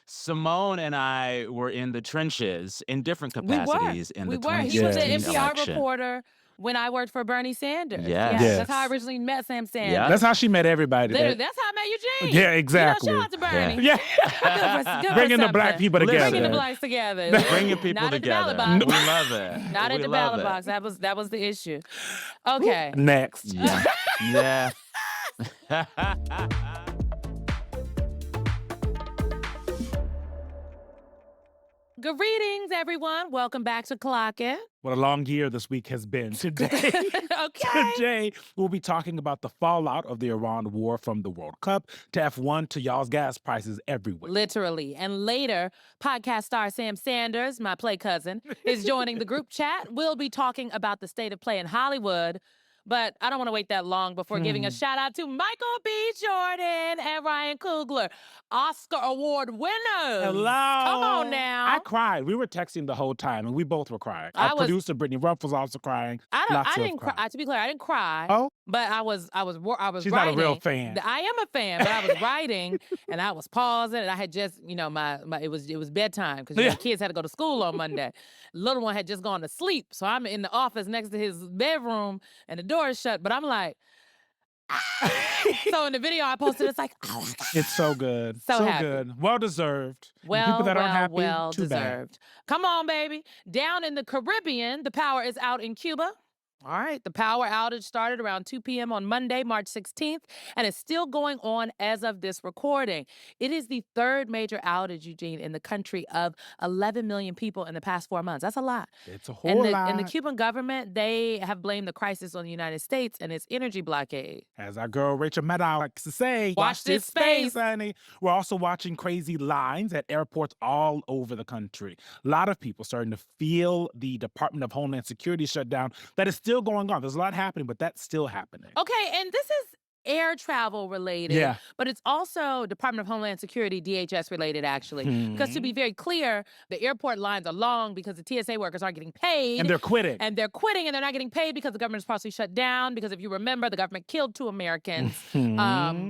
Simone and I were in the trenches in different We were. capacities in We the were. He was an 2016 Yes. NPR election. reporter when I worked for Bernie Sanders. Yes, Yes. that's how I Yes. originally met Sam Yep. That's Sanders. how she met everybody. Literally, that's how I met Eugene. Yeah, Shout exactly. out to Bernie. Yeah. Good for Bringing the black something. people together. Bringing the Listen. blacks together. Bringing people Not at the ballot together. box. We love it. Not at We the love ballot it. box. That was the issue. Okay. Next. Yeah. Yeah. Greetings, everyone. Welcome back to Clock It. What a long year this week has been. Okay. Today, we'll be talking about the fallout of the Iran war from the World Cup to F1 to y'all's gas prices everywhere. Literally. And later, podcast star Sam Sanders, my play cousin, is joining the group chat. We'll be talking about the state of play in Hollywood. But I don't want to wait that long before giving a shout out to Michael B. Jordan and Ryan Coogler, Oscar Award winners. Hello. Come on now. I cried. We were texting the whole time, and we both were crying. I Our was- producer, Brittany Ruff, was also crying. I Lots of didn't cry. crying. To be clear, I didn't cry. Oh? But I was She's writing. not a real fan. I am a fan, but I was writing and I was pausing and I had just, my it was bedtime because Yeah. kids had to go to school on Monday. Little one had just gone to sleep. So I'm in the office next to his bedroom and the door is shut, but I'm like, so in the video I posted, it's like, oh my God. It's so good. So happy. good. Well deserved. And Well, people that aren't happy, well too bad. deserved. Come on, baby. Down in the Caribbean, the power is out in Cuba. All right, the power outage started around 2 p.m. on Monday, March 16th, and it's still going on as of this recording. It is the third major outage, Eugene, in the country of 11 million people in the past 4 months. That's a lot. It's a whole lot. And the Cuban government, they have blamed the crisis on the United States and its energy blockade. As our girl Rachel Maddow likes to say, Watch this space. honey. We're also watching crazy lines at airports all over the country. A lot of people starting to feel the Department of Homeland Security shutdown that is still going on. There's a lot happening, but that's still happening. Okay, and this is air travel related, Yeah. but it's also Department of Homeland Security, DHS related, actually. Because to be very clear, the airport lines are long because the TSA workers aren't getting paid. And they're quitting. And they're quitting and they're not getting paid because the government is partially shut down. Because if you remember, the government killed 2 Americans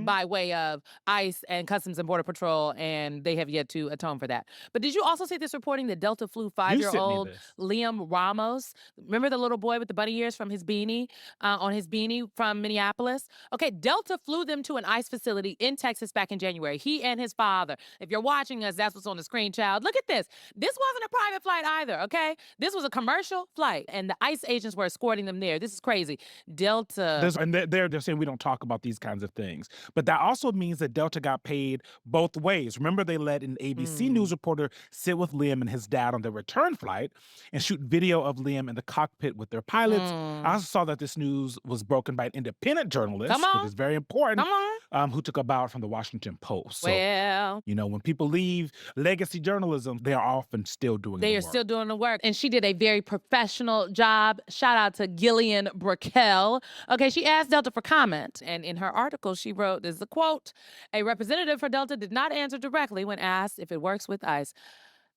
by way of ICE and Customs and Border Patrol, and they have yet to atone for that. But did you also see this reporting that Delta flew You sent me 5-year-old this. Liam Ramos? Remember the little boy with the bunny ears from his beanie, on his beanie from Minneapolis? Okay, Delta flew them to an ICE facility in Texas back in January. He and his father. If you're watching us, that's what's on the screen, child. Look at this. This wasn't a private flight either, okay? This was a commercial flight, and the ICE agents were escorting them there. This is crazy. Delta. And they're saying we don't talk about these kinds of things. But that also means that Delta got paid both ways. Remember, they let an ABC News reporter sit with Liam and his dad on their return flight and shoot video of Liam in the cockpit with their pilots. I also saw that this news was broken by an independent journalist, Come on. which is very important, Come on. who took a bow from the Washington Post. So, Well, when people leave legacy journalism, they are often still doing they the are work. still doing the work. And she did a very professional job. Shout out to Gillian Brickell. Okay, she asked Delta for comment. And in her article, she wrote, this is a quote, "A representative for Delta did not answer directly when asked if it works with ICE."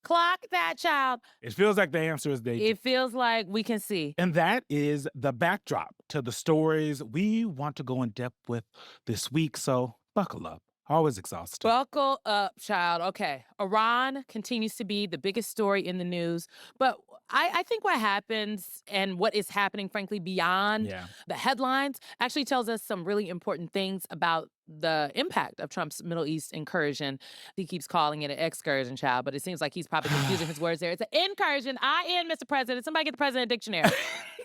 Clock that, child. It feels like the answer is they do. It feels like we can see. And that is the backdrop to the stories we want to go in depth with this week. So buckle up. Always exhausted. Buckle up, child. Okay. Iran continues to be the biggest story in the news. But I think what happens and what is happening, frankly, beyond Yeah. the headlines actually tells us some really important things about the impact of Trump's Middle East incursion. He keeps calling it an excursion, child, but it seems like he's probably confusing his words there. It's an incursion. I-N, Mr. President. Somebody get the president dictionary.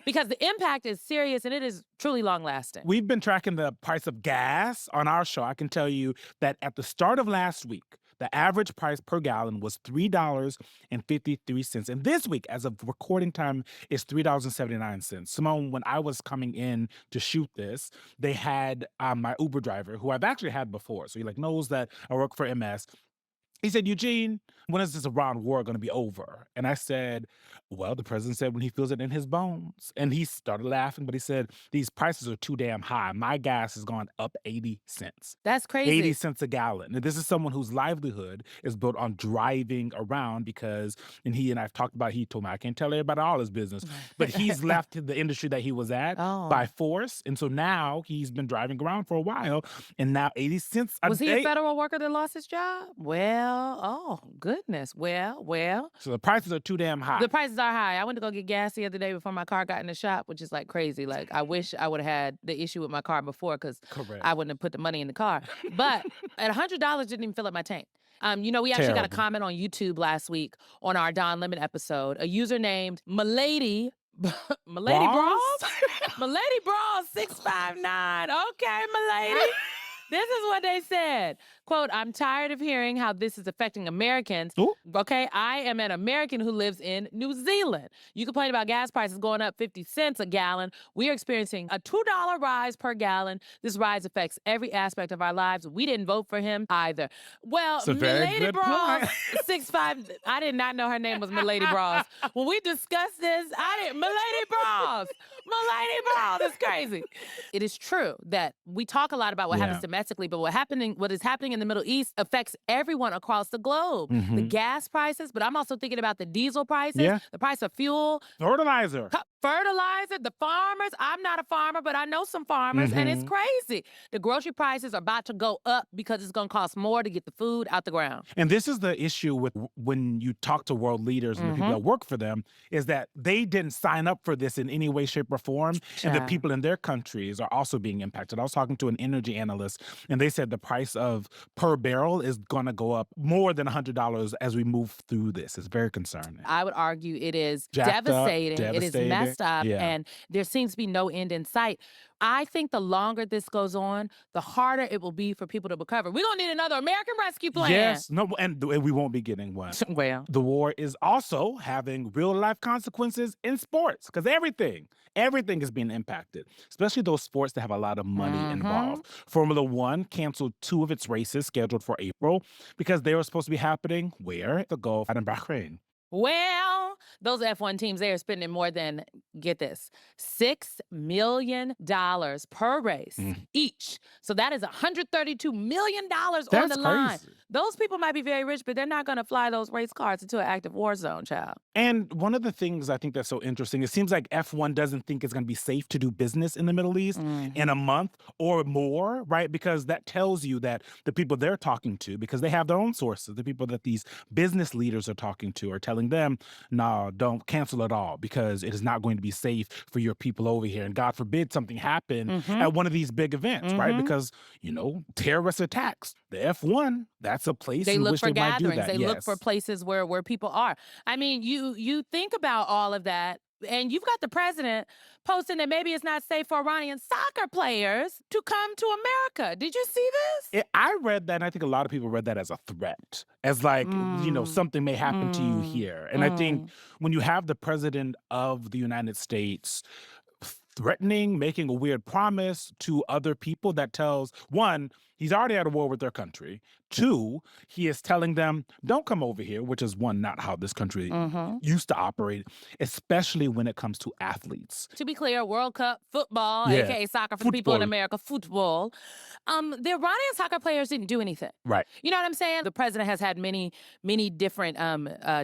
Because the impact is serious and it is truly long-lasting. We've been tracking the price of gas on our show. I can tell you that at the start of last week, the average price per gallon was $3.53. And this week, as of recording time, is $3.79. Simone, when I was coming in to shoot this, they had my Uber driver, who I've actually had before. So he knows that I work for MS. He said, "Eugene, when is this Iran war going to be over?" And I said, "Well, the president said when he feels it in his bones." And he started laughing, but he said, "These prices are too damn high. My gas has gone up 80 cents. That's crazy. 80 cents a gallon." And this is someone whose livelihood is built on driving around because, and I've talked about, he told me, I can't tell everybody all his business, but he's left the industry that he was at by force. And so now he's been driving around for a while, and now 80 cents a Was he day. a federal worker that lost his job? Well, oh, goodness. Well. So the prices are too damn high. The prices are high. I went to go get gas the other day before my car got in the shop, which is like crazy. Like, I wish I would have had the issue with my car before because Correct. I wouldn't have put the money in the car. But at $100, didn't even fill up my tank. We actually got a Terrible. comment on YouTube last week on our Don Lemon episode. A user named Milady, Milady Brawls? Brawls? Milady Brawls 659. Okay, Milady. This is what they said. Quote, I'm tired of hearing how this is affecting Americans. Ooh. Okay, I am an American who lives in New Zealand. You complain about gas prices going up 50 cents a gallon. We are experiencing a $2 rise per gallon. This rise affects every aspect of our lives. We didn't vote for him either. Well, It's a very Milady good Brawls, point. 6'5", I did not know her name was Milady Brawls. When we discussed this, Milady Brawls. Milady Brawls is crazy. It is true that we talk a lot about what happens Yeah. domestically, but what is happening in the Middle East affects everyone across the globe. The Mhm. gas prices, but I'm also thinking about the diesel prices, Yeah. the price of fuel, Fertilizer. fertilizer, the farmers. I'm not a farmer, but I know some farmers, and it's Mhm. crazy. The grocery prices are about to go up because it's going to cost more to get the food out the ground. And this is the issue with when you talk to world leaders and the people Mhm. that work for them, is that they didn't sign up for this in any way, shape, or form. And the Child. people in their countries are also being impacted. I was talking to an energy analyst, and they said the price of per barrel is going to go up more than $100 as we move through this. It's very concerning. I would argue it is Jacked up, devastating. It is devastating. messed up, Yeah. and there seems to be no end in sight. I think the longer this goes on, the harder it will be for people to recover. We're going to need another American Rescue Plan. Yes. No, and we won't be getting one. Well, The war is also having real life consequences in sports because everything is being impacted, especially those sports that have a lot of money Mhm. involved. Formula One canceled 2 of its races scheduled for April because they were supposed to be happening where? The Gulf and in Bahrain. well, those F1 teams, they are spending more than, get this, $6 million per race Mm. each. So that is $132 million on That's the line. crazy. Those people might be very rich, but they're not going to fly those race cars into an active war zone, child. And one of the things I think that's so interesting, it seems like F1 doesn't think it's going to be safe to do business in the Middle East in a month or more, right? Because that tells you that the people they're talking to, because they have their own sources, the people that these business leaders are talking to are telling them, no, don't cancel it all because it is not going to be safe for your people over here. And God forbid something happen Mhm. at one of these big events, right? Mhm. Because, terrorist attacks, the F1, that's a place They in look which for they might do gatherings. that. They look for Yes. places where people are. I mean, you think about all of that, and you've got the president posting that maybe it's not safe for Iranian soccer players to come to America. Did you see this? I read that, and I think a lot of people read that as a threat, as like, Mm. something may happen to you Mm. here. And I think when you have the president of the United States threatening, making a weird promise to other people that tells, one, he's already at a war with their country. Two, he is telling them, don't come over here, which is one, not how this country Mhm. used to operate, especially when it comes to athletes. To be clear, World Cup football, Yeah. aka soccer for the people in Football. America, football. The Iranian soccer players didn't do anything. Right. You know what I'm saying? The president has had many different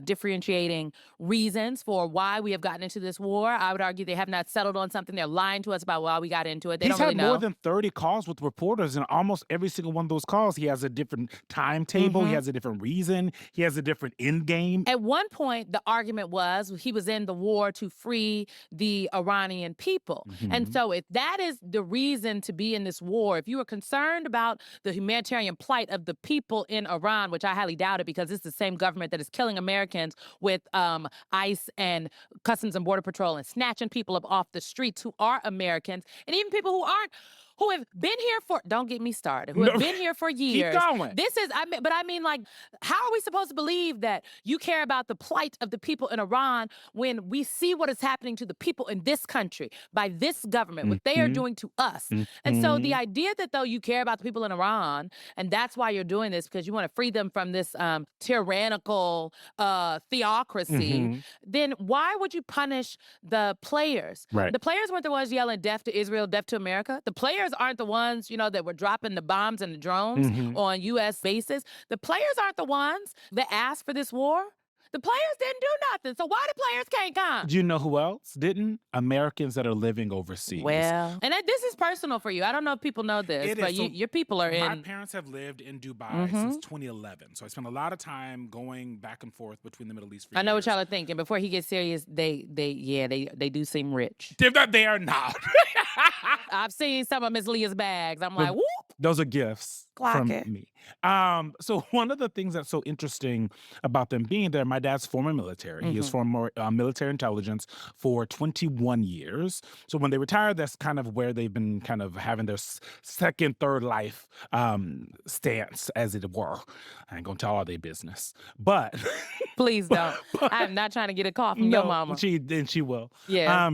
differentiating reasons for why we have gotten into this war. I would argue they have not settled on something. They're lying to us about why we got into it. They He's don't really had know. more than 30 calls with reporters, and almost every single one of those calls, he has a different timetable, he Mhm. has a different reason, he has a different end game. At one point, the argument was he was in the war to free the Iranian people. And Mhm. so if that is the reason to be in this war, if you are concerned about the humanitarian plight of the people in Iran, which I highly doubt it because it's the same government that is killing Americans with ICE and Customs and Border Patrol and snatching people up off the streets who are Americans, and even people who aren't, who have been here for, don't get me started, who have No. been here for years. Keep going. This is, I mean, like, how are we supposed to believe that you care about the plight of the people in Iran when we see what is happening to the people in this country by this government, what they are Mhm. doing to us? And so the Mhm. idea that, though, you care about the people in Iran, and that's why you're doing this, because you want to free them from this tyrannical theocracy, Mhm. then why would you punish the players? Right. The players weren't the ones yelling death to Israel, death to America. The players aren't the ones, that were dropping the bombs and the drones Mhm. on U.S. bases. The players aren't the ones that asked for this war. The players didn't do nothing. So why the players can't come? Do you know who else didn't? Americans that are living overseas. Well, and this is personal for you. I don't know if people know this, It but is. So your people are my in. parents have lived in Dubai since 2011. So I spent a lot of time going back and forth between the Middle East for I know what years. y'all are thinking. Before he gets serious, they do seem rich. They are not. I've seen some of Miss Leah's bags. I'm like, whoop. Those are gifts Clock from it. me. So one of the things that's so interesting about them being there, my dad's former military. He is former military intelligence for 21 years. So when they retired, that's kind of where they've been kind of having their second, third life stance, as it were. I ain't gonna tell all their business, but Please don't. I'm not trying to get a call from your mama. She will. Yeah.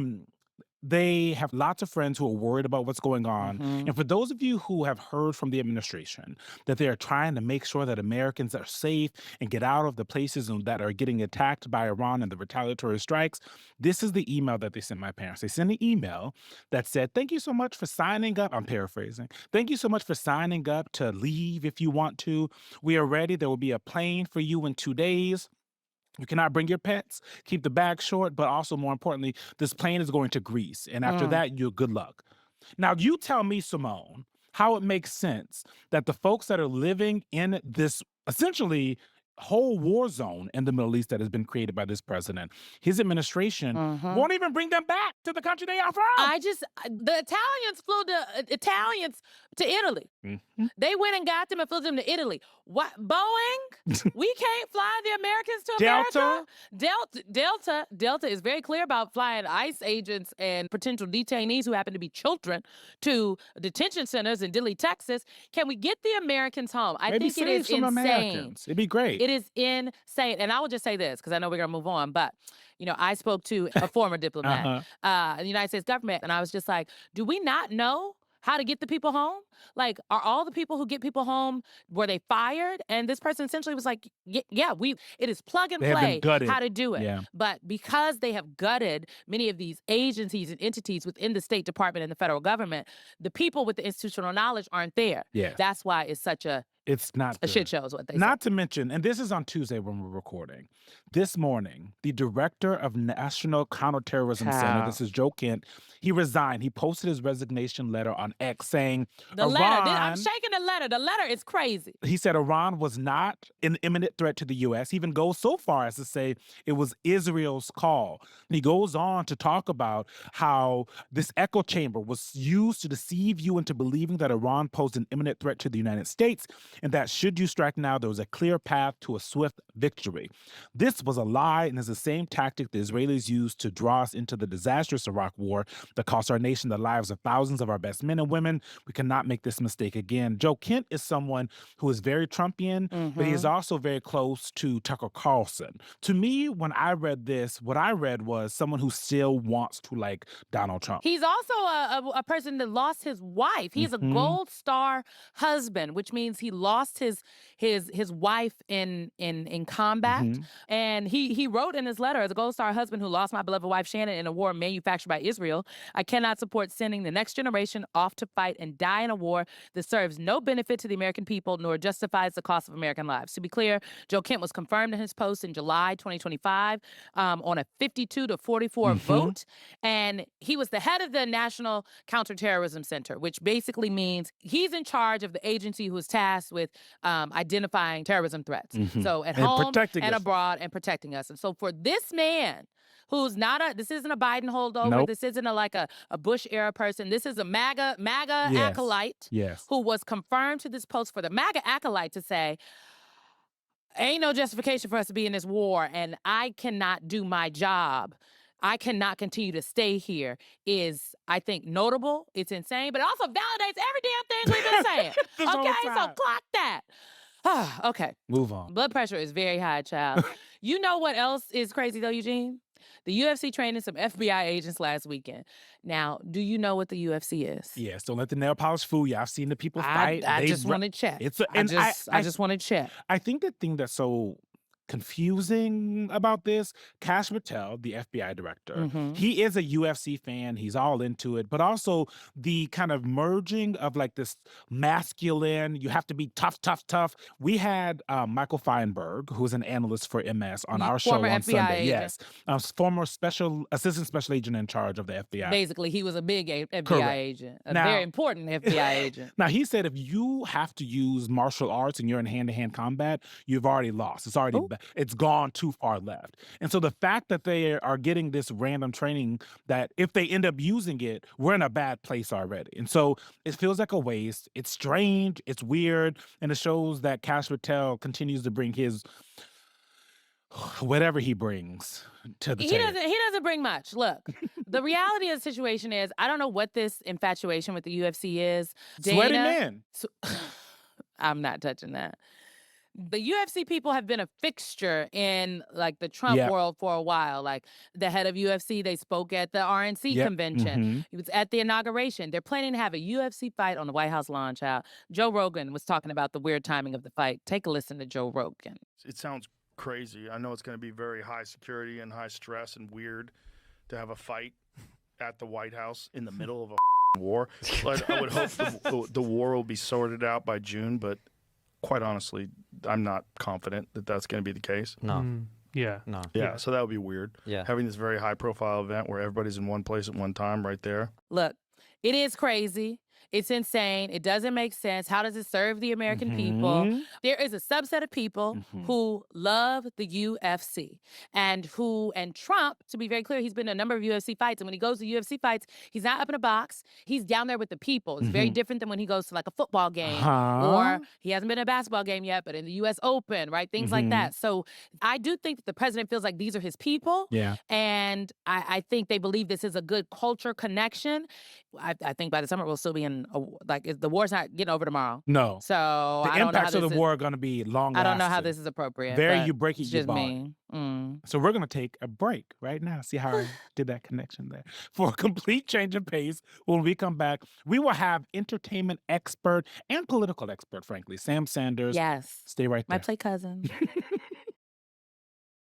They have lots of friends who are worried about what's going on. And for those of you who have heard from the administration that they are trying to make sure that Americans are safe and get out of the places that are getting attacked by Iran and the retaliatory strikes, this is the email that they sent my parents. They sent an email that said, thank you so much for signing up. I'm paraphrasing. Thank you so much for signing up to leave if you want to. We are ready. There will be a plane for you in 2 days. You cannot bring your pets, keep the bag short, but also more importantly, this plane is going to Greece. And after that, you're good luck. Now, you tell me, Simone, how it makes sense that the folks that are living in this essentially whole war zone in the Middle East that has been created by this president, his administration won't even bring them back to the country they are from. The Italians flew to Italy. They went and got them and flew them to Italy. What, Boeing? We can't fly the Americans to America? Delta is very clear about flying ICE agents and potential detainees who happen to be children to detention centers in Dilley, Texas. Can we get the Americans home? I Maybe think it is save some insane. Americans. It'd be great. It is insane. And I will just say this, because I know we're going to move on, but I spoke to a former diplomat in the United States government, and I was just like, do we not know how to get the people home? Like, are all the people who get people home, were they fired? And this person essentially was like, it is plug and They have been play gutted. how to do it. Yeah. But because they have gutted many of these agencies and entities within the State Department and the federal government, the people with the institutional knowledge aren't there. Yeah. That's why it's such a It's not a good. shit show is what they say. Not to mention, and this is on Tuesday when we're recording, this morning, the director of National Counterterrorism Center, this is Joe Kent, he resigned. He posted his resignation letter on X saying, The letter, I'm Iran, shaking the letter. The letter is crazy. he said Iran was not an imminent threat to the U.S. He even goes so far as to say it was Israel's call. And he goes on to talk about how this echo chamber was used to deceive you into believing that Iran posed an imminent threat to the United States, and that should you strike now, there was a clear path to a swift victory. This was a lie, and is the same tactic the Israelis used to draw us into the disastrous Iraq war that cost our nation the lives of thousands of our best men and women. We cannot make this mistake again. Joe Kent is someone who is very Trumpian, but he is also very close to Tucker Carlson. To me, when I read this, what I read was someone who still wants to like Donald Trump. He's also a person that lost his wife. He's a Gold Star husband, which means he lost his wife in combat. And he wrote in his letter, as a Gold Star husband who lost my beloved wife Shannon in a war manufactured by Israel, I cannot support sending the next generation off to fight and die in a war that serves no benefit to the American people nor justifies the cost of American lives. To be clear, Joe Kent was confirmed in his post in July 2025 on a 52-44 vote. And he was the head of the National Counterterrorism Center, which basically means he's in charge of the agency who is tasked with identifying terrorism threats. So at home and abroad and protecting us. And so for this man, who's this isn't a Biden holdover. Nope. This isn't like a Bush era person. This is a MAGA acolyte who was confirmed to this post for the MAGA acolyte to say, ain't no justification for us to be in this war, and I cannot do my job. I cannot continue to stay here is, I think, notable. It's insane, but it also validates every damn thing we've been saying. Okay, so clock that. Okay. Move on. Blood pressure is very high, child. You know what else is crazy, though, Eugene? The UFC trained some FBI agents last weekend. Now, do you know what the UFC is? Yes, don't let the nail polish fool you. I've seen the people fight. I just want to check. I just want to check. I think the thing that's so confusing about this, Kash Patel, the FBI director, Mhm. he is a UFC fan. He's all into it, but also the kind of merging of like this masculine, you have to be tough, tough, tough. We had Michael Feinberg, who's an analyst for MS, on our show Former on FBI Sunday. agent. Yes, former assistant special agent in charge of the FBI. Basically, he was a big FBI Correct. agent, a Now- very important FBI agent. Now, he said if you have to use martial arts and you're in hand-to-hand combat, you've already lost. It's already Ooh. it's gone too far left. And so the fact that they are getting this random training, that if they end up using it, we're in a bad place already. And so it feels like a waste. It's strange. It's weird. And it shows that Kash Patel continues to bring his whatever he brings to the He table. doesn't bring much. Look, the reality of the situation is, I don't know what this infatuation with the UFC is. Sweaty Dana- men. So, I'm not touching that. The UFC people have been a fixture in like the Trump Yeah. world for a while. Like the head of UFC, they spoke at the RNC Yep. convention. Mhm. He was at the inauguration. They're planning to have a UFC fight on the White House lawn, child. Joe Rogan was talking about the weird timing of the fight. Take a listen to Joe Rogan. It sounds crazy. I know it's going to be very high security and high stress and weird to have a fight at the White House in the middle of a war. But I would hope the war will be sorted out by June, but quite honestly, I'm not confident that that's going to be the case. No, Yeah. no. Yeah, so that would be weird. Yeah. Having this very high profile event where everybody's in one place at one time right there. Look, it is crazy. It's insane. It doesn't make sense. How does it serve the American people? Mhm. There is a subset of people Mhm. who love the UFC and Trump, to be very clear, he's been to a number of UFC fights. And when he goes to UFC fights, he's not up in a box. He's down there with the people. It's very Mhm. different than when he goes to like a football game Uh-huh. or he hasn't been to a basketball game yet, but in the US Open, right? Things like Mhm. that. So I do think that the president feels like these are his people. Yeah. And I think they believe this is a good culture connection. I think by the summer we'll still be in the war's not getting over tomorrow. No. So The I don't know how impacts of this the is, war are going to be long. I don't know how lasting. this is appropriate. Very but you break it, it's you just bond. me. Mm. So we're going to take a break right now. See how I did that connection there. For a complete change of pace, when we come back, we will have entertainment expert and political expert, frankly, Sam Sanders. Yes. Stay right My there. play cousin.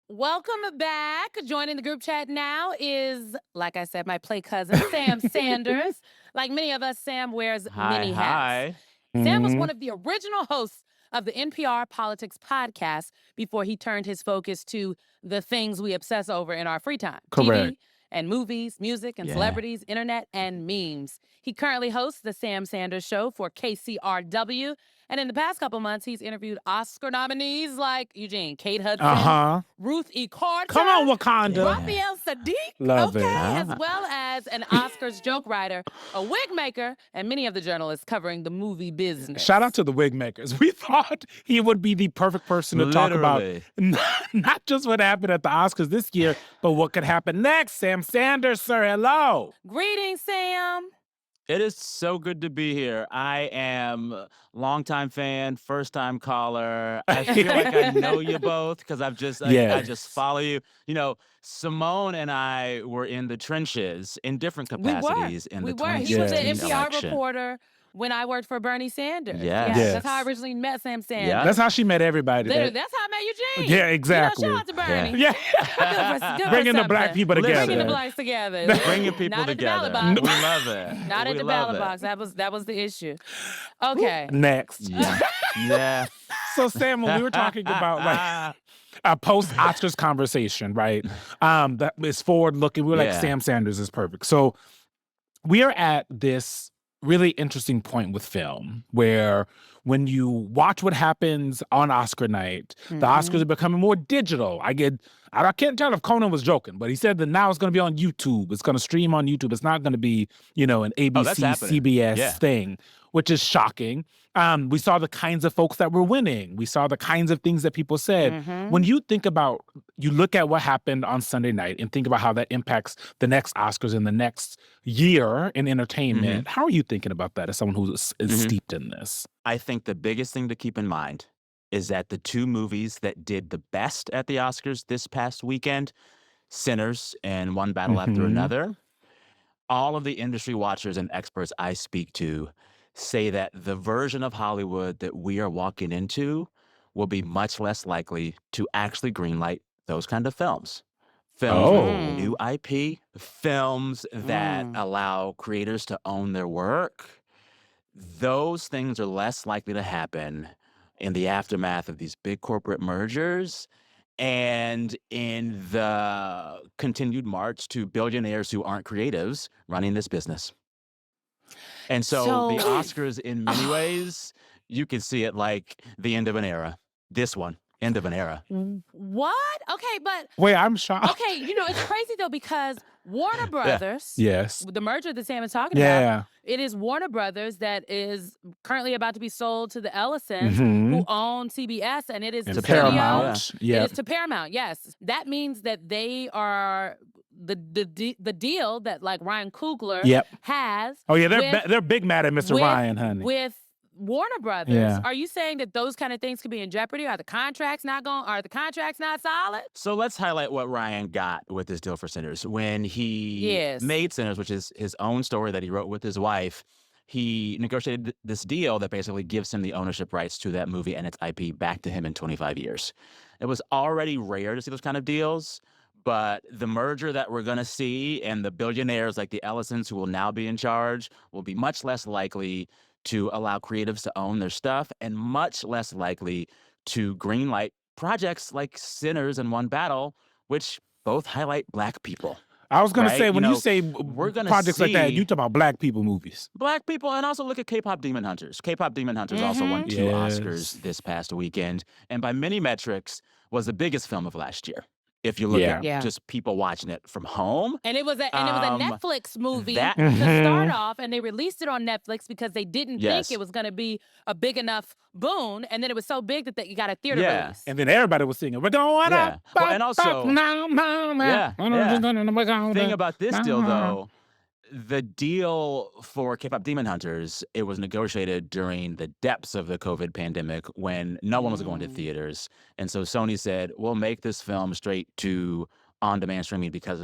Welcome back. Joining the group chat now is, like I said, my play cousin, Sam Sanders. Like many of us, Sam wears many hats. Sam was Mhm. one of the original hosts of the NPR Politics podcast before he turned his focus to the things we obsess over in our free time. Correct. TV and movies, music and Yeah. celebrities, internet and memes. He currently hosts the Sam Sanders Show for KCRW. And in the past couple months, he's interviewed Oscar nominees like Eugene, Kate Hudson, Uh-huh. Ruth E. Carter, Come on, Wakanda. Raphael Sadiq, Love it. okay, as Ah. well as an Oscars joke writer, a wig maker, and many of the journalists covering the movie business. Shout out to the wig makers. We thought he would be the perfect person to talk about Literally. not just what happened at the Oscars this year, but what could happen next. Sam Sanders, sir, hello. Greetings, Sam. It is so good to be here. I am a longtime fan, first time caller. I feel like I know you both because I Yes. just follow you. You know, Simone and I were in the trenches in different We capacities were. in We the were. He was an 2016 NPR election. reporter when I worked for Bernie Sanders. Yes. Yeah, that's how I Yes. originally met Sam Sanders. Yeah. That's how she met everybody. Literally, That- that's how I met Eugene. Yeah, exactly. You know, shout out to Bernie. yeah. Good for Bringing the black something. people Listen. together. Bringing the blacks together. Bringing people Not at the ballot together. box. We love it. Not we at the love ballot it. box. That was the issue. Okay. Next. Yeah. Yeah. So, Sam, when we were talking about like a post-Oscars conversation, right? That is forward-looking. We were like, Yeah. Sam Sanders is perfect. So we are at this really interesting point with film where when you watch what happens on Oscar night, the Oscars are becoming more digital. I can't tell if Conan was joking, but he said that now it's going to be on YouTube. It's going to stream on YouTube. It's not going to be, an Oh, that's ABC, happening. CBS Yeah. thing, which is shocking. We saw the kinds of folks that were winning. We saw the kinds of things that people said. Mhm. When you look at what happened on Sunday night and think about how that impacts the next Oscars in the next year in entertainment, how are you thinking about that as someone who is steeped in this? I think the biggest thing to keep in mind is that the two movies that did the best at the Oscars this past weekend, Sinners and One Battle After Mhm. Another, all of the industry watchers and experts I speak to say that the version of Hollywood that we are walking into will be much less likely to actually greenlight those kind of films. Films Oh. with new IP, films that Mm. allow creators to own their work. Those things are less likely to happen in the aftermath of these big corporate mergers and in the continued march to billionaires who aren't creatives running this business. And so the So, Oscars, in many ways, you could see it like the end of an era. This one, end of an era. what? Okay, but Wait, I'm shocked. okay, it's crazy though because Warner Brothers, Yes. the merger that Sam is talking about, Yeah. it is Warner Brothers that is currently about to be sold to the Ellisons, Mhm. who own CBS, and it is And the To Paramount, studio. Paramount. It Yeah. is to Paramount. Yes, that means that they are the deal that like Ryan Coogler Yep. has Oh yeah, with they're big mad at Mr. with Ryan, honey. with Warner Brothers. Yeah. Are you saying that those kind of things could be in jeopardy? Are the contracts not solid? So let's highlight what Ryan got with this deal for Sinners. When he Yes. made Sinners, which is his own story that he wrote with his wife, he negotiated this deal that basically gives him the ownership rights to that movie and its IP back to him in 25 years. It was already rare to see those kind of deals, but the merger that we're going to see and the billionaires like the Ellisons who will now be in charge will be much less likely to allow creatives to own their stuff and much less likely to greenlight projects like Sinners and One Battle, which both highlight Black people. I was gonna Right? say You when you know, say we're gonna projects like that, you see talk about Black people movies. Black people, and also look at K-pop Demon Hunters. K-pop Demon Hunters also won 2 Yes. Oscars this past weekend, and by many metrics was the biggest film of last year. If you look Yeah. at Yeah. just people watching it from home, And it was a Um, Netflix movie that- to start Mhm. off, and they released it on Netflix because they didn't Yes. think it was going to be a big enough boon, and then it was so big that you got a theater Yeah. release. And then everybody was singing, "We're going Yeah. up, Well, up, and up, also- now, now, now. Yeah, yeah. We're going thing up, about this deal, now." though, the deal for K-pop Demon Hunters, it was negotiated during the depths of the COVID pandemic when no one was going to Mm. theaters. And so Sony said, we'll make this film straight to on-demand streaming because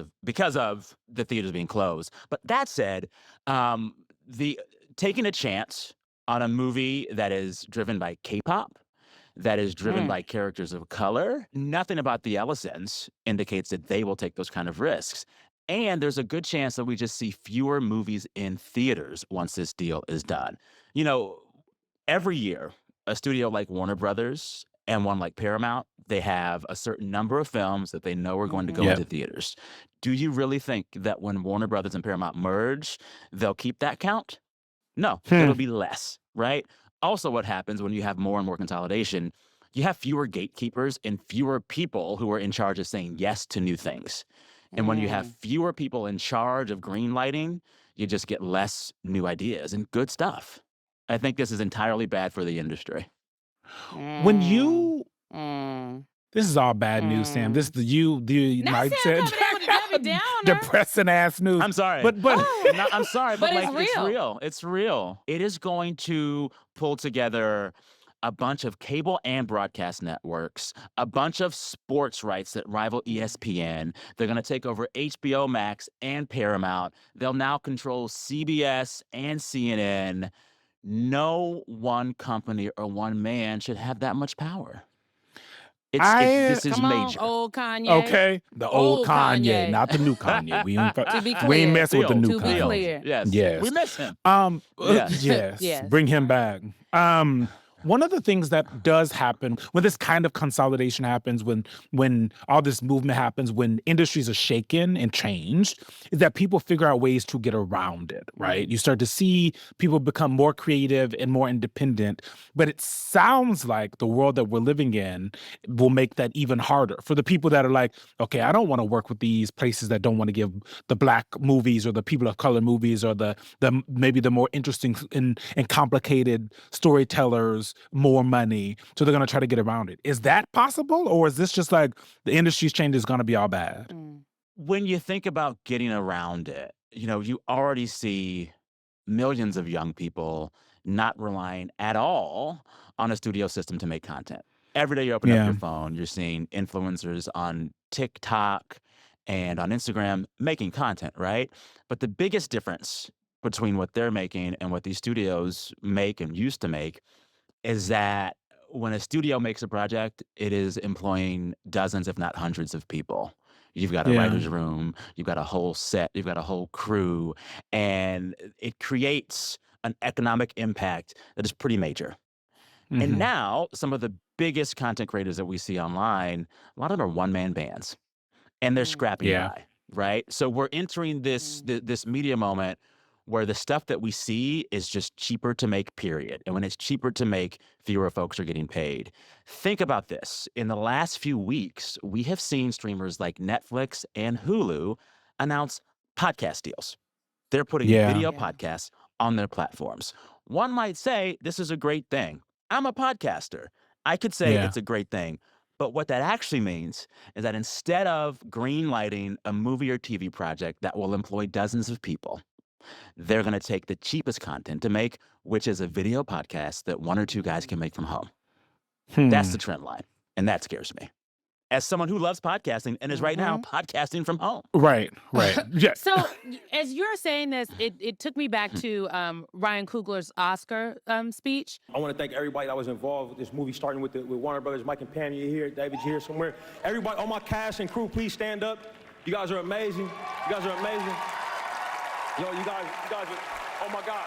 of the theaters being closed. But that said, the taking a chance on a movie that is driven by K-pop, that is driven Mm. by characters of color, nothing about the Ellisons indicates that they will take those kind of risks. And there's a good chance that we just see fewer movies in theaters once this deal is done. You know, every year, a studio like Warner Brothers and one like Paramount, they have a certain number of films that they know are going to go Yep. into theaters. Do you really think that when Warner Brothers and Paramount merge, they'll keep that count? No, it'll be less, right? Also, what happens when you have more and more consolidation, you have fewer gatekeepers and fewer people who are in charge of saying yes to new things. And when you have fewer people in charge of green lighting, you just get less new ideas and good stuff. I think this is entirely bad for the industry. When you, Mm. this is all bad news, Sam. This is the Now like Sam said, coming in with a Debbie Downer. depressing ass news. I'm sorry. But Oh. No, I'm sorry, but, But it's like it's real. real. It's real. It is going to pull together a bunch of cable and broadcast networks, a bunch of sports rights that rival ESPN. They're going to take over HBO Max and Paramount. They'll now control CBS and CNN. No one company or one man should have that much power. This is Come on, major. old Kanye. okay, the old Old Kanye, Kanye. not the new Kanye. We ain't, To be we clear. ain't messing with the new To be Kanye. clear. Yes. Yes. We miss him. Yes. Yes. Yes. Bring him back. One of the things that does happen when this kind of consolidation happens, when all this movement happens, when industries are shaken and changed, is that people figure out ways to get around it, right? You start to see people become more creative and more independent. But it sounds like the world that we're living in will make that even harder for the people that are like, okay, I don't want to work with these places that don't want to give the Black movies or the people of color movies or the maybe the more interesting and complicated storytellers more money. So they're going to try to get around it. Is that possible? Or is this just like the industry's change is going to be all bad? When you think about getting around it, you already see millions of young people not relying at all on a studio system to make content. Every day you open up your phone, you're seeing influencers on TikTok and on Instagram making content, right? But the biggest difference between what they're making and what these studios make and used to make is that when a studio makes a project, it is employing dozens, if not hundreds of people. You've got a Yeah. writer's room, you've got a whole set, you've got a whole crew, and it creates an economic impact that is pretty major. And Mhm. now, some of the biggest content creators that we see online, a lot of them are one-man bands, and they're scrapping Yeah. by, right? So we're entering this media moment where the stuff that we see is just cheaper to make, period. And when it's cheaper to make, fewer folks are getting paid. Think about this. In the last few weeks, we have seen streamers like Netflix and Hulu announce podcast deals. They're putting Yeah. video Yeah. podcasts on their platforms. One might say this is a great thing. I'm a podcaster. I could say Yeah. it's a great thing. But what that actually means is that instead of green lighting a movie or TV project that will employ dozens of people, they're going to take the cheapest content to make, which is a video podcast that one or two guys can make from home. That's Hmm. the trend line. And that scares me. As someone who loves podcasting and is right now podcasting from home. Right. Yeah. So as you're saying this, it took me back to Ryan Coogler's Oscar speech. I want to thank everybody that was involved with this movie, starting with Warner Brothers. Mike and Pam, you're here. David, you're here somewhere. Everybody, all my cast and crew, please stand up. You guys are amazing. You guys are amazing. Yo, you guys are, oh my God.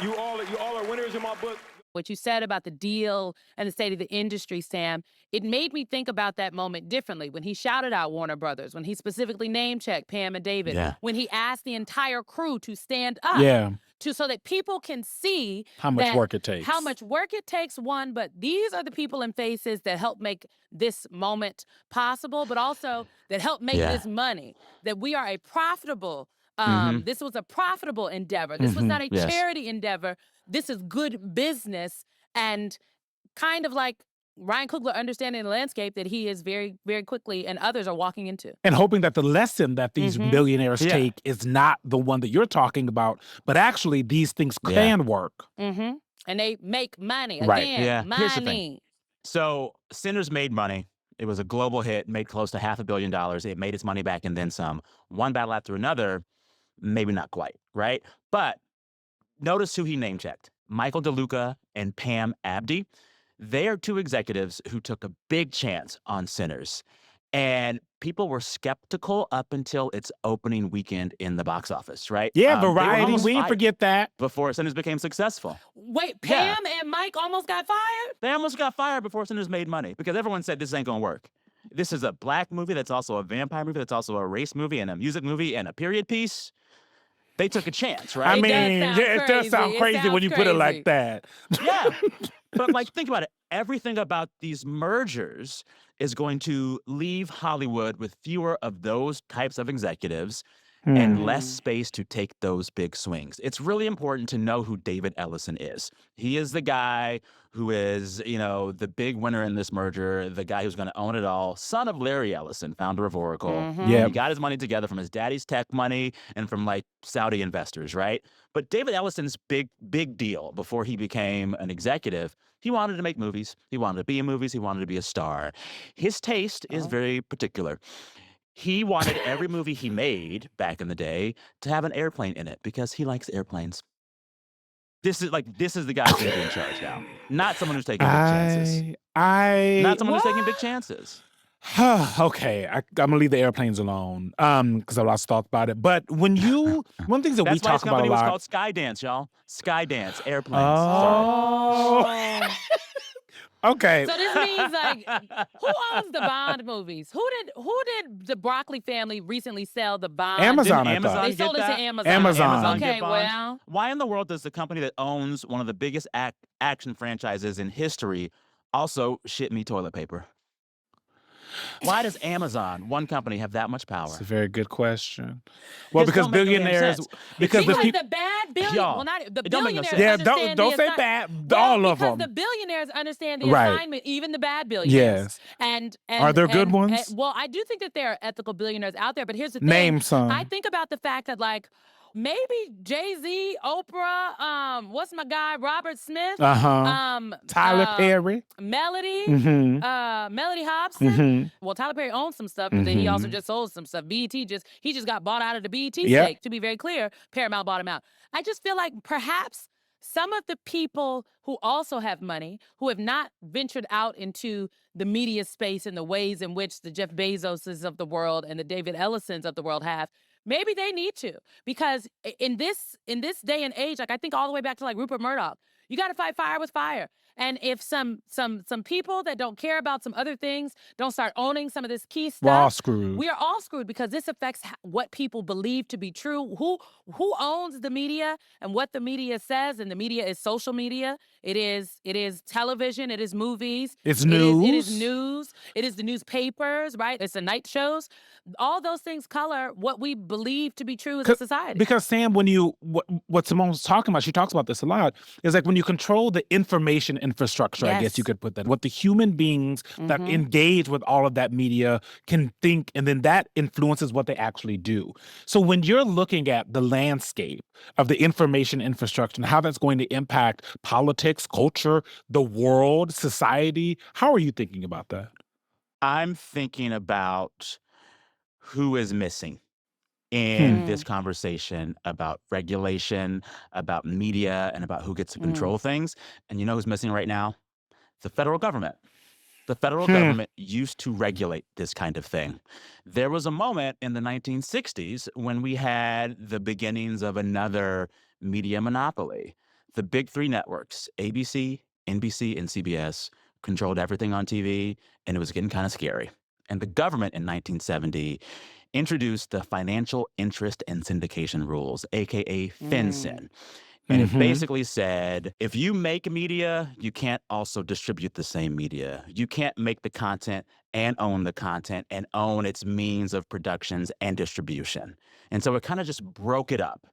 You all are winners in my book. What you said about the deal and the state of the industry, Sam, it made me think about that moment differently. When he shouted out Warner Brothers, when he specifically name-checked Pam and David, Yeah. when he asked the entire crew to stand up Yeah. so that people can see How much that- work it takes. how much work it takes, one, but these are the people and faces that help make this moment possible, but also that help make Yeah. this money, that we are a profitable, Mhm. this was a profitable endeavor. This was Mhm. not a Yes. charity endeavor. This is good business, and kind of like Ryan Coogler understanding the landscape that he is very, very quickly and others are walking into. And hoping that the lesson that these Mhm. billionaires Yeah. take is not the one that you're talking about, but actually these things Yeah. can work. Mm-hmm. And they make money. Right. Again, Yeah. Here's the thing. money. So Sinners made money. It was a global hit, made close to $500 million. It made its money back and then some. One battle after another, maybe not quite, right? But notice who he name checked. Michael DeLuca and Pam Abdi. They are two executives who took a big chance on Sinners. And people were skeptical up until its opening weekend in the box office, right? Yeah, They were Variety. almost We didn't fired forget that. before Sinners became successful. Wait, Yeah. Pam and Mike almost got fired? They almost got fired before Sinners made money because everyone said this ain't gonna work. This is a black movie that's also a vampire movie that's also a race movie and a music movie and a period piece. They took a chance, right? I It does mean, sound yeah, it does crazy. sound It crazy when sounds you put it crazy. like that. Yeah. But like, think about it. Everything about these mergers is going to leave Hollywood with fewer of those types of executives and less space to take those big swings. It's really important to know who David Ellison is. He is the guy who is, the big winner in this merger, the guy who's going to own it all, son of Larry Ellison, founder of Oracle. Mhm. Yeah. He got his money together from his daddy's tech money and from like Saudi investors, right? But David Ellison's big deal before he became an executive, he wanted to make movies. He wanted to be in movies. He wanted to be a star. His taste is very particular. He wanted every movie he made back in the day to have an airplane in it because he likes airplanes. This is the guy who's going to be in charge now, not someone who's taking big chances. Not someone who's taking big chances. Okay, I'm gonna leave the airplanes alone, because I lost thought about it. But when you, one of the things that we That's why his talk about a company was lot. called Skydance, y'all. Skydance, airplanes. Sorry. Oh, okay. So this means like, who owns the Bond movies? Who did the Broccoli family recently sell the Bond? Amazon, Didn't I thought. Amazon They sold it get to that? Amazon. Amazon get Okay, Bond? well, Why in the world does the company that owns one of the biggest action franchises in history also ship me toilet paper? Why does Amazon, one company, have that much power? It's a very good question. Well, This because don't make no damn billionaires, sense. because the because people, the bad billion, Y'all, well, not the it don't make no billionaires. sense. yeah, understand don't the say assi- bad, Well, all of because them. the billionaires understand the Right. assignment, even the bad billionaires. Yes. And Are there good ones? well, I do think that there are ethical billionaires out there, but here's the thing. Name some. I think about the fact that like maybe Jay-Z, Oprah, what's my guy, Robert Smith, Tyler Perry. Melody, Mm-hmm. Melody Hobson. Mm-hmm. Well, Tyler Perry owns some stuff, but then he also Mhm. just sold some stuff. BET he just got bought out of the BET Yep. stake. To be very clear, Paramount bought him out. I just feel like perhaps some of the people who also have money, who have not ventured out into the media space in the ways in which the Jeff Bezoses of the world and the David Ellisons of the world have, maybe they need to. Because in this day and age, like I think all the way back to like Rupert Murdoch, you got to fight fire with fire. And if some people that don't care about some other things don't start owning some of this key We're all stuff, screwed. we are all screwed because this affects what people believe to be true. Who owns the media and what the media says? And the media is social media. It is television. It is movies. It's It is news. news. It is the newspapers, right? It's the night shows. All those things color what we believe to be true as a society. Because Sam, when what Simone was talking about, she talks about this a lot, is like when you control the information infrastructure, I guess you Yes. could put that, what the human beings that Mhm. engage with all of that media can think, and then that influences what they actually do. So when you're looking at the landscape of the information infrastructure and how that's going to impact politics, culture, the world, society, how are you thinking about that? I'm thinking about who is missing in this conversation about regulation, about media, and about who gets to control things. And you know who's missing right now? The federal government. The federal government used to regulate this kind of thing. There was a moment in the 1960s when we had the beginnings of another media monopoly. The big three networks, ABC, NBC, and CBS, controlled everything on TV, and it was getting kind of scary. And the government in 1970 introduced the Financial Interest and Syndication Rules, aka FinCEN. And it Mhm. basically said, if you make media, you can't also distribute the same media. You can't make the content and own the content and own its means of productions and distribution. And so it kind of just broke it up.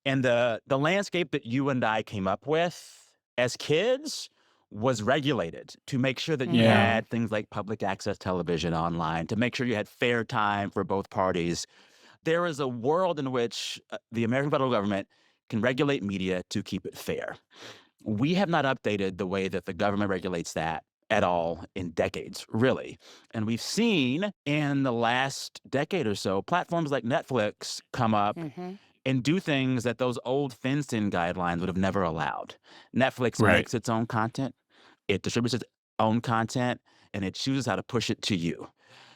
And the landscape that you and I came up with as kids was regulated to make sure that you Yeah. had things like public access television online, to make sure you had fair time for both parties. There is a world in which the American federal government can regulate media to keep it fair. We have not updated the way that the government regulates that at all in decades, really. And we've seen in the last decade or so platforms like Netflix come up Mhm. and do things that those old FinCEN guidelines would have never allowed. Netflix Right. makes its own content, it distributes its own content, and it chooses how to push it to you.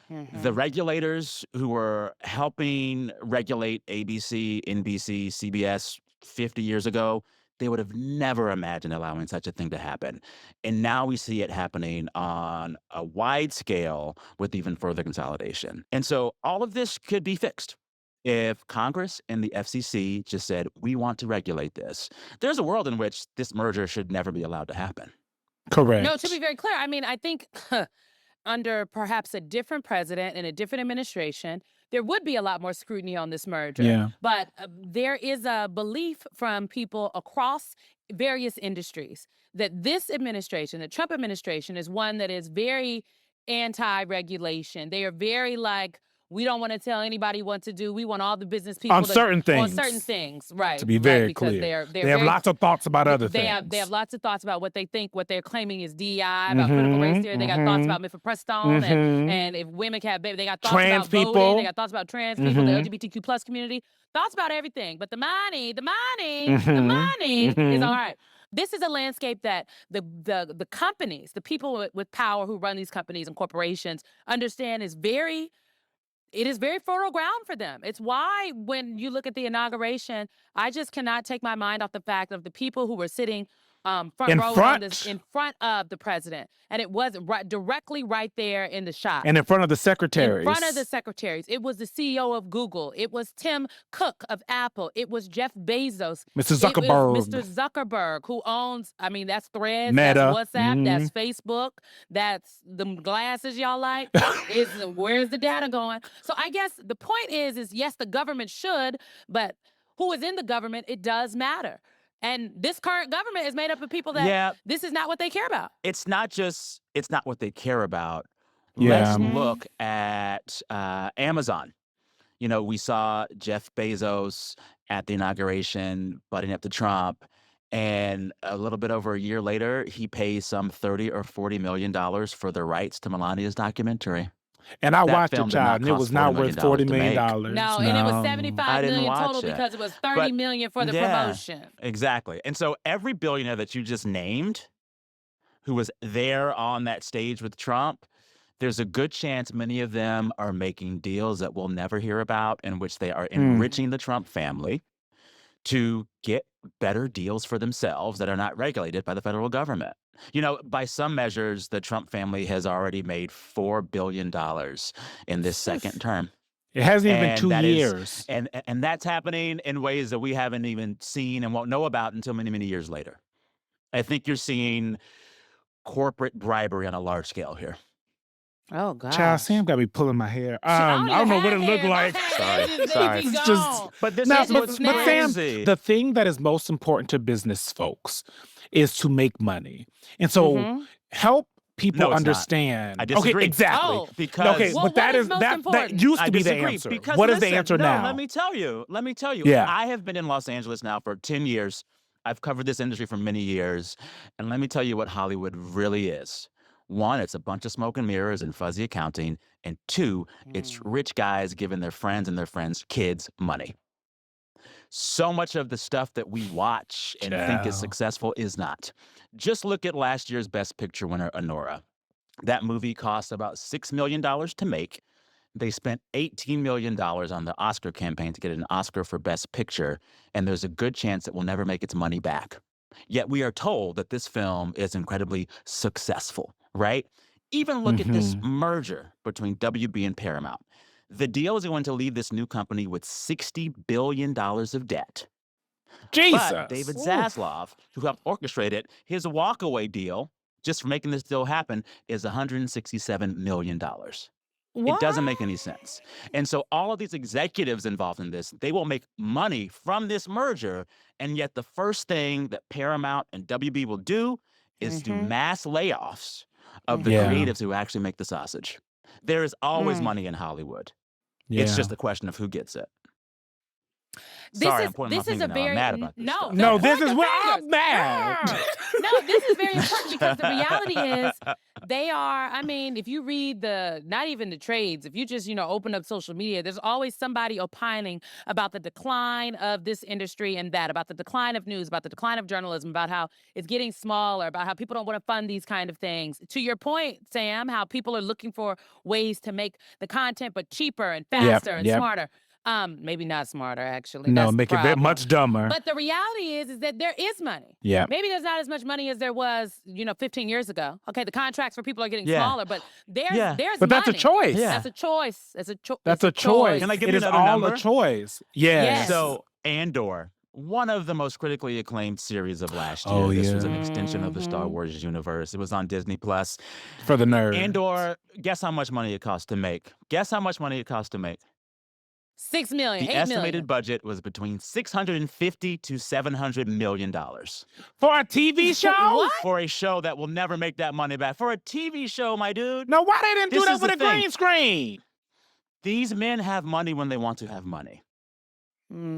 The Mhm. regulators who were helping regulate ABC, NBC, CBS 50 years ago, they would have never imagined allowing such a thing to happen. And now we see it happening on a wide scale with even further consolidation. And so all of this could be fixed if Congress and the FCC just said, we want to regulate this. There's a world in which this merger should never be allowed to happen. Correct. No, to be very clear, I mean, I think under perhaps a different president and a different administration, there would be a lot more scrutiny on this merger. Yeah. But there is a belief from people across various industries that this administration, the Trump administration, is one that is very anti-regulation. They are very like, we don't want to tell anybody what to do. We want all the business people On certain on certain things. things, right? To be right, very because clear. they're They have very lots of thoughts about other they things. have lots of thoughts about what they think, what they're claiming is DEI, about critical race theory. They got thoughts about mifepristone and if women can have babies. They got thoughts Trans about voting. people. They got thoughts about trans people, the LGBTQ plus community. Thoughts about everything. But the money is all right. This is a landscape that the companies, the people with power who run these companies and corporations understand it is very fertile ground for them. It's why when you look at the inauguration, I just cannot take my mind off the fact of the people who were sitting front In row front. in front of the president. And it was directly right there in the shot. And in front of the secretaries. In front of the secretaries. It was the CEO of Google. It was Tim Cook of Apple. It was Jeff Bezos. Mr. It was Zuckerberg. Mr. Zuckerberg, who owns, I mean, that's Threads, Meta. that's WhatsApp, that's Facebook, that's the glasses y'all like. Where's the data going? So I guess the point is yes, the government should, but who is in the government, it does matter. And this current government is made up of people that this is not what they care about. It's not what they care about. Yeah. Let's look at Amazon. You know, we saw Jeff Bezos at the inauguration butting up to Trump. And a little bit over a year later, he pays some $30 or $40 million for the rights to Melania's documentary. And I That watched film it, did not child, and it cost was not $40 worth million $40 million. to make. No, and it was No. 75 I didn't million watch total it. because it was 30 But million for the yeah, promotion. exactly. And so every billionaire that you just named who was there on that stage with Trump, there's a good chance many of them are making deals that we'll never hear about in which they are enriching the Trump family to get better deals for themselves that are not regulated by the federal government. You know, by some measures, the Trump family has already made $4 billion in this second term. It hasn't even been And 2 that is, years. and that's happening in ways that we haven't even seen and won't know about until many, many years later. I think you're seeing corporate bribery on a large scale here. Oh, God. Child, Sam got me pulling my hair. I I don't know what it looked like. Sorry. It's just- But this Now, is but, what's but Sam, crazy. the thing that is most important to business folks is to make money. And so Mhm. help people No, it's not. understand. I disagree. Okay, exactly. Oh. Because Okay, Well, but that what is is most that important? used I to be the disagree, answer. because What is the listen, answer no, now? Let me tell you. Yeah. I have been in Los Angeles now for 10 years. I've covered this industry for many years. And let me tell you what Hollywood really is. One, it's a bunch of smoke and mirrors and fuzzy accounting. And two, it's rich guys giving their friends and their friends' kids money. So much of the stuff that we watch and think is Child. successful is not. Just look at last year's Best Picture winner, Anora. That movie cost about $6 million to make. They spent $18 million on the Oscar campaign to get an Oscar for Best Picture, and there's a good chance it will never make its money back. Yet we are told that this film is incredibly successful, right? Even look at this merger between WB and Paramount. The deal is going to leave this new company with $60 billion of debt. Jesus. But David Zaslav, who helped orchestrate it, his walkaway deal, just for making this deal happen, is $167 million. It doesn't make any sense. And so all of these executives involved in this, they will make money from this merger. And yet the first thing that Paramount and WB will do is do mass layoffs of the Yeah. creatives who actually make the sausage. There is always money in Hollywood. Yeah. It's just a question of who gets it. This Sorry, is- I'm pointing this my is finger a now. very- I'm mad about this no, stuff. No, Point this the is where I'm fingers. mad. No, this is very important because the reality is they are, I mean, if you read not even the trades, if you just, open up social media, there's always somebody opining about the decline of this industry and that, about the decline of news, about the decline of journalism, about how it's getting smaller, about how people don't want to fund these kind of things. To your point, Sam, how people are looking for ways to make the content, but cheaper and faster and yep. smarter. Maybe not smarter, actually. No, That's the make it very problem. much dumber. But the reality is that there is money. Yeah. Maybe there's not as much money as there was, 15 years ago. Okay, the contracts for people are getting Yeah. smaller, but there's Yeah. money. But that's a choice. Yeah. That's a choice. That's a choice. That's a choice. Can I give It you is another all number? a choice. Yes. Yes. So, Andor, one of the most critically acclaimed series of last year. Oh, This was yeah. an extension of the Star Wars universe. It was on Disney Plus. For the nerds. Andor, guess how much money it cost to make? Guess how much money it cost to make? 6 million, The 8 estimated million. budget was between $650 to $700 million For a TV show? What? for a show that will never make that money back. For a TV show, my dude. No, why they didn't do This that is with the a thing. green screen? These men have money when they want to have money.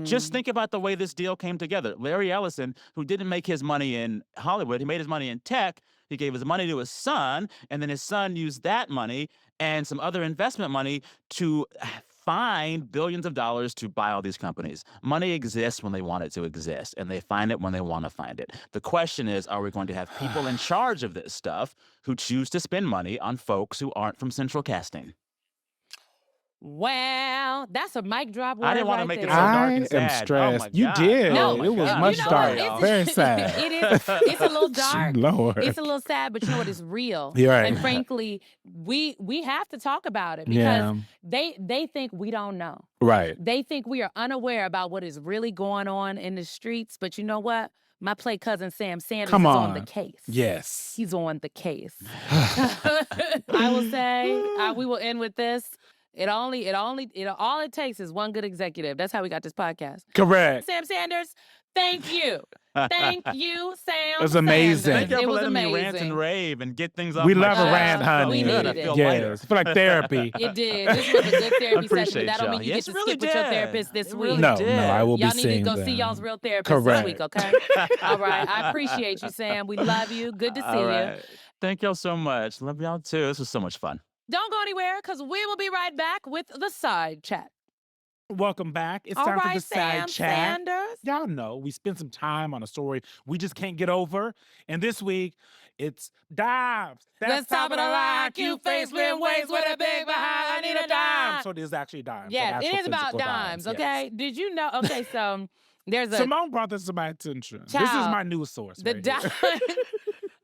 Just think about the way this deal came together. Larry Ellison, who didn't make his money in Hollywood, he made his money in tech. He gave his money to his son, and then his son used that money and some other investment money to find billions of dollars to buy all these companies. Money exists when they want it to exist, and they find it when they want to find it. The question is, are we going to have people in charge of this stuff who choose to spend money on folks who aren't from central casting? Well, that's a mic drop word I didn't want to right make it there. so dark I and am sad. Oh stressed. my You God. did. Oh No, my It was God. much You know dark. what? Very sad. It is. It's a little dark. Lord. It's a little sad, but you know what? It's real. You're right. And frankly, we have to talk about it because Yeah. they think we don't know. Right. They think we are unaware about what is really going on in the streets. But you know what? My play cousin Sam Sanders Come is on the on. case. Yes. He's on the case. I will say, we will end with this. All it takes is one good executive. That's how we got this podcast. Correct. Sam Sanders, thank you. Thank you, Sam. It was amazing. Thank y'all It for was letting amazing. me rant and rave and get things off We my love a chest. rant, I feel honey. good. I needed feel it. lighter. Yes. I feel like therapy. It did. This was a good therapy session, but Appreciate that don't y'all. mean you Yes, get to it really skip with your did. therapist this It week. really No, did. no, I will Y'all be need to seeing go them. see y'all's real therapist this week, Correct. okay? All right. I appreciate you, Sam. We love you. Good to see All you. right. Thank y'all so much. Love y'all too. This was so much fun. Don't go anywhere because we will be right back with the side chat. Welcome back. It's All time for right, the Sam side chat. Sanders. Y'all know we spend some time on a story we just can't get over. And this week, it's dimes. Let's top of the line. Cute face, slim waist with a big behind. I need a dime. So it is actually dimes. Yes, like it actual is about physical dimes, yes. okay? Did you know? Okay, so there's a Simone brought this to my attention. This is Child, my news source. the right dime. here.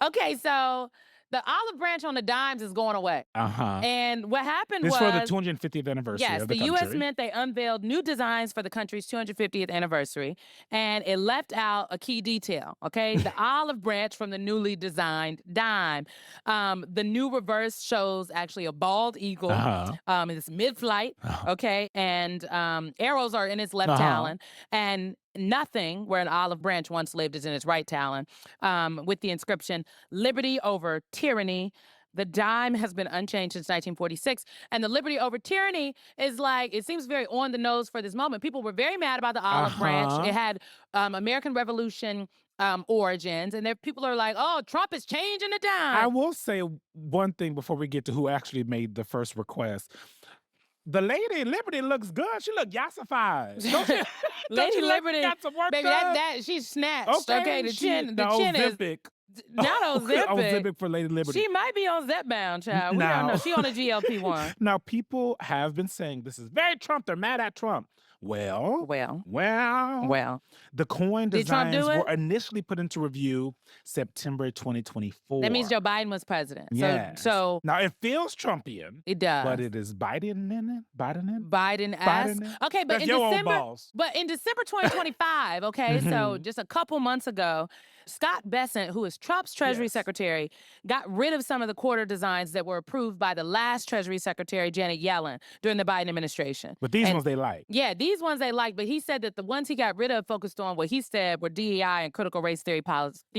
Okay, so the olive branch on the dimes is going away. Uh-huh. And what happened This was for the 250th anniversary yes, of the the U.S. country. Mint, they unveiled new designs for the country's 250th anniversary, and it left out a key detail, okay? The olive branch from the newly designed dime. The new reverse shows actually a bald eagle. Uh-huh. It's mid-flight, Uh-huh. okay? And arrows are in its left Uh-huh. talon, and nothing where an olive branch once lived is in its right talon, with the inscription, Liberty over Tyranny. The dime has been unchanged since 1946. And the liberty over tyranny is like, it seems very on the nose for this moment. People were very mad about the olive branch. Uh-huh. It had American Revolution origins. And there people are like, oh, Trump is changing the I dime. will say one thing before we get to who actually made the first request. The lady in Liberty looks good. She look yassified. Don't she, don't Lady she look, Liberty, got some work baby, done? that she's snatched. Okay, the she- chin the is Ozempic. not Ozempic. Ozempic for Lady Liberty. She might be on Zepbound, child. We don't know. Now- She on a GLP-1. Now, people have been saying this is very Trump. They're mad at Trump. Well, Well. the coin Did Trump designs do were initially put into review September 2024. That means Joe Biden was president. Yes. So Now, it feels Trumpian, it does. but it is Biden in it. Biden asked. Biden. Okay, but That's in your old December, boss. but in December 2025, okay, so Mhm. just a couple months ago, Scott Bessent, who is Trump's Treasury Yes. Secretary, got rid of some of the quarter designs that were approved by the last Treasury Secretary, Janet Yellen, during the Biden administration. But these And- ones they like. Yeah, these ones they liked, but he said that the ones he got rid of focused on what he said were DEI and critical race theory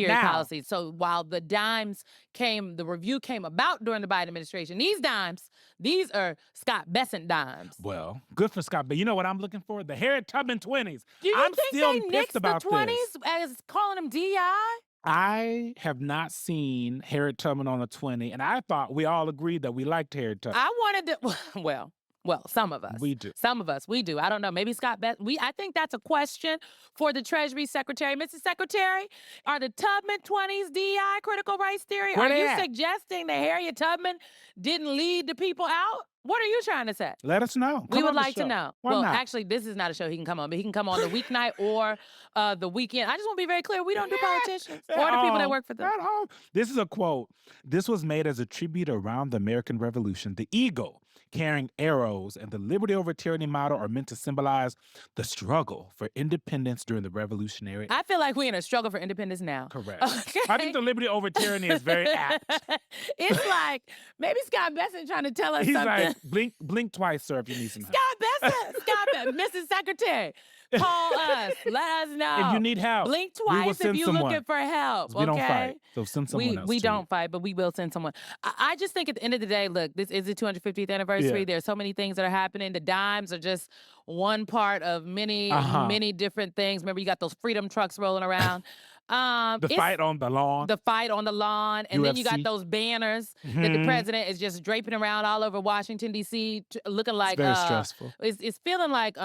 Now- policies. So while the dimes the review came about during the Biden administration, these are Scott Bessent dimes. Well, good for Scott. But you know what I'm looking for? The Harriet Tubman 20s. Do you I'm think still they pissed nixed about the 20s this. as calling them DEI? I have not seen Harriet Tubman on a 20, and I thought we all agreed that we liked Harriet Tubman. I wanted to, well, some of us. We do. Some of us, we do. I don't know. Maybe Scott I think that's a question for the Treasury Secretary. Mrs. Secretary, are the Tubman 20s DEI critical race theory? Where Are they you at? suggesting that Harriet Tubman didn't lead the people out? What are you trying to say? Let us know. We Come would on the like to show. know. Why well, not? actually, this is not a show he can come on, but he can come on the weeknight or the weekend. I just want to be very clear. We don't do politicians or the people that work for them. At all. This is a quote. This was made as a tribute around the American Revolution. The eagle carrying arrows and the liberty over tyranny motto are meant to symbolize the struggle for independence during the Revolutionary. I feel like we're in a struggle for independence now. Correct. Okay. I think the liberty over tyranny is very apt. It's like maybe Scott Bessent trying to tell us He's something. like, blink twice, sir, if you need some help. Scott Bessent, Mrs. Secretary, call us. Let us know. If you need help, Blink we will twice if send you're someone. looking for help. We don't okay? fight, so send someone else. We to you. don't fight, but we will send someone. I just think at the end of the day, look, this is the 250th anniversary. Yeah. There's so many things that are happening. The dimes are just one part of many, Uh-huh. many different things. Remember, you got those freedom trucks rolling around. The It's fight on the lawn. the fight on the lawn, and then you got UFC. those banners that the Mhm. president is just draping around all over Washington D.C., looking like it's very stressful. It's feeling like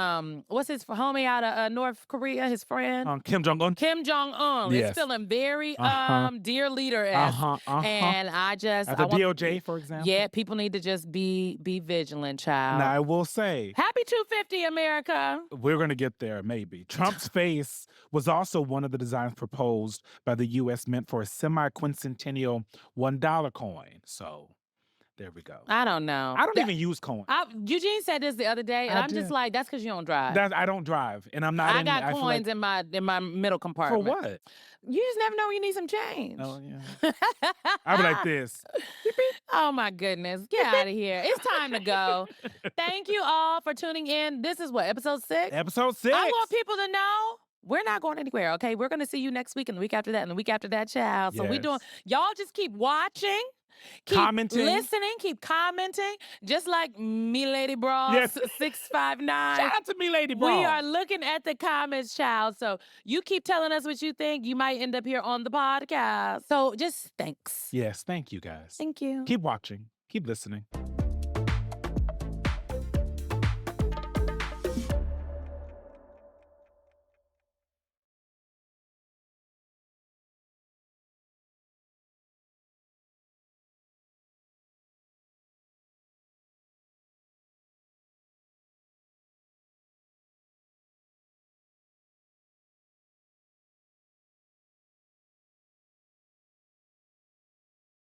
what's his homie out of North Korea, his friend Kim Jong-un. Kim Jong Un. Yes. It's feeling very Uh-huh. dear leader-esque. Uh-huh. And At the I want- DOJ, for example. Yeah, people need to just be vigilant, child. Now, I will say, Happy 250, America. we're going to get there, maybe. Trump's face was also one of the designs proposed by the U.S. Mint for a semi-quincentennial $1 coin. So, there we go. I don't know. I don't even use coins. Eugene said this the other day, and I I'm just did. like, that's because you don't drive. I don't drive, and I'm not I in got I feel coins like, in my middle for compartment. what? You just never know when you need some change. Oh, yeah. I'll be like this. Oh my goodness. Get out of here. It's time to go. Thank you all for tuning in. This is what, episode 6? Episode 6. I want people to know we're not going anywhere, okay? We're going to see you next week and the week after that and the week after that, child. So we doing, y'all just keep watching. Keep Commenting. listening, keep commenting, just like me, Lady Bras Yes. 659. Shout out to me, Lady Bra. We are looking at the comments, child. So you keep telling us what you think. You might end up here on the podcast. So just thanks. Yes, thank you, guys. Thank you. Keep watching. Keep listening.